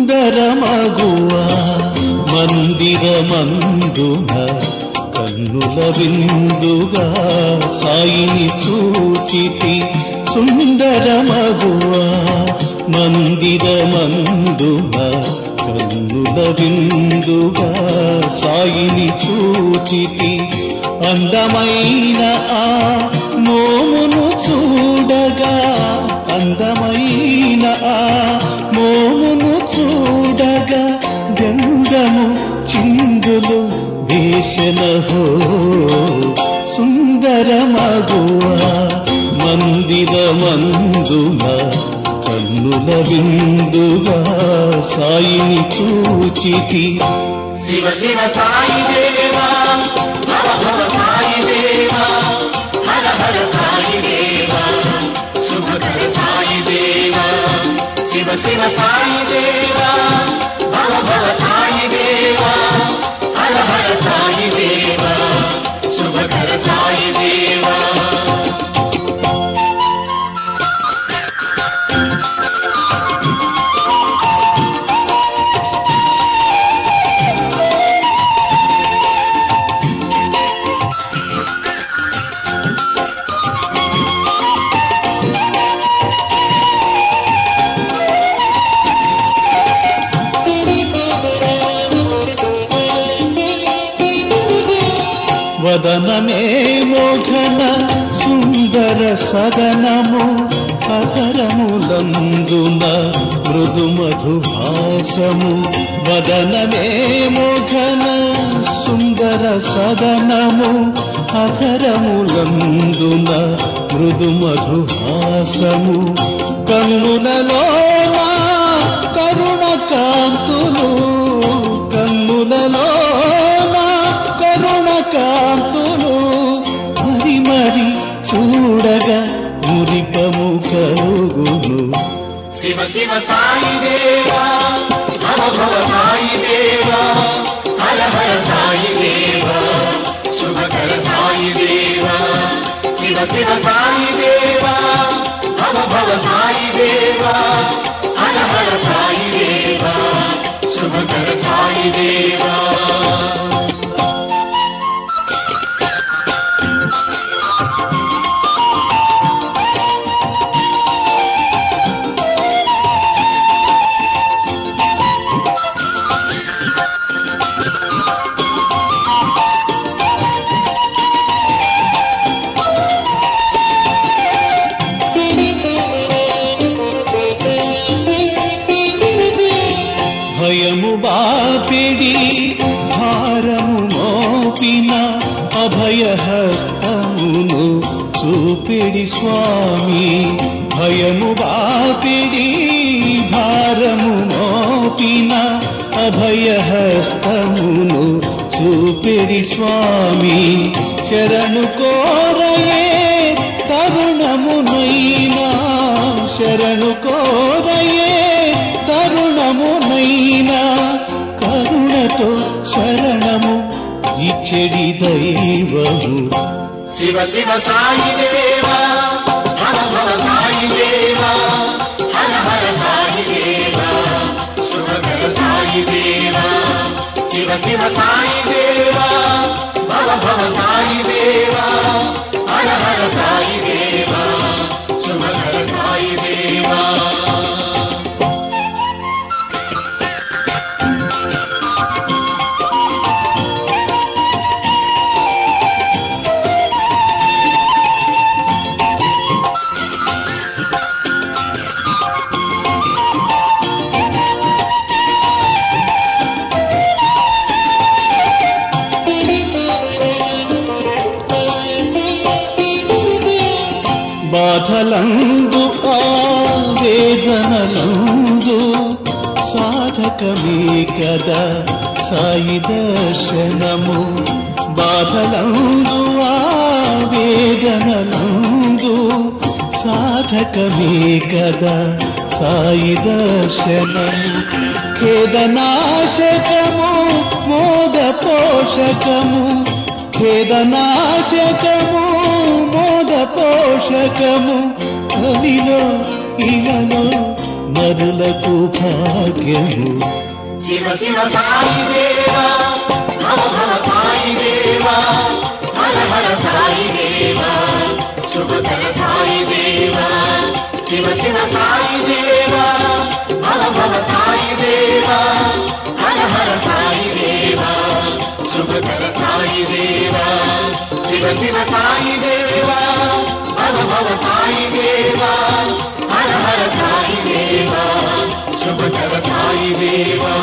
సుందరమగువ మందిరమందున కన్నుల విందుగా సాయిని చూచితి. సుందరమగువ మందిరమందున కన్నుల విందుగా సాయిని చూచితి. అందమైన ఆ మోమును చూడగా, అందమైన ఆ మోమును చూడగా గంధము చిందులు వేసెనహో. సుందరమగువ మందిరమందున కన్నుల విందుగా సాయిని చూచితి. శివ శివ సాయి దేవా, భవ భవ సాయి దేవా, హర హర సాయి దేవా, శుభకర సాయి దేవా. శివ శివ సాయి దేవా, భవ భవ సాయి దేవా, హర హర సాయి దేవా, శుభకర సాయి దేవా. వదనమే మోఘన సుందర సదనము, అధరములందున మృదు మధుహాసము. వదనమే మోఘన సుందర సదనము, అధరములందున మృదు మధుహాసము. కన్నులలోన కరుణ కాంతులు, కన్నులలోన కరుణ కాంతులు మరి మరి చూడగా మురిపము కలుగును. శివ శివ సాయి దేవా, భవ భవ సాయి దేవా, హర హర సాయి దేవా, శుభకర సాయి దేవా. శివ శివ సాయి దేవా, భవ భవ సాయి దేవా, హర హర సాయి దేవా, శుభకర సాయి దేవా. భయము బాపిడి భారము మోపిన అభయహస్తమును చూపిడి స్వామి. భయము బాపిడి భారము మోపిన అభయహస్తమును చూపిడి స్వామి. శరణు కోరయే తరుణమునైనా, శరణు కోరయే తరుణమునైనా కరుణతో శరణము ఇచ్చడి దైవము. శివ శివ సాయి దేవా, భవ భవ సాయి దేవా, హర హర సాయి దేవా, శుభకర సాయి దేవా. శివ శివ సాయి దేవా, భవ భవ సాయి దేవా, హర హర సాయి దేవా, శుభకర సాయి దేవా. బాధలందు ఆవేదనలందు సాధకమే కదా సాయి దర్శనము. బాధలందు ఆవేదనలందు సాధకమే కదా సాయి దర్శనము ఖేదనాశకము మోద పోషకము ఖేదనాశకము మోద పోషకము అనిలో ఇలలో నరులకు భాగ్యము శివ శివ సాయి దేవా భవ భవ సాయి దేవా హర హర సాయి దేవా శుభకర సాయి దేవా శివ శివ సాయి దేవా భవ భవ సాయి దేవా హర హర సాయి దేవా శుభకర సాయి దేవా శివ శివ సాయి దేవా భవ భవ సాయి దేవా హర హర సాయి దేవా శుభకర సాయి దేవా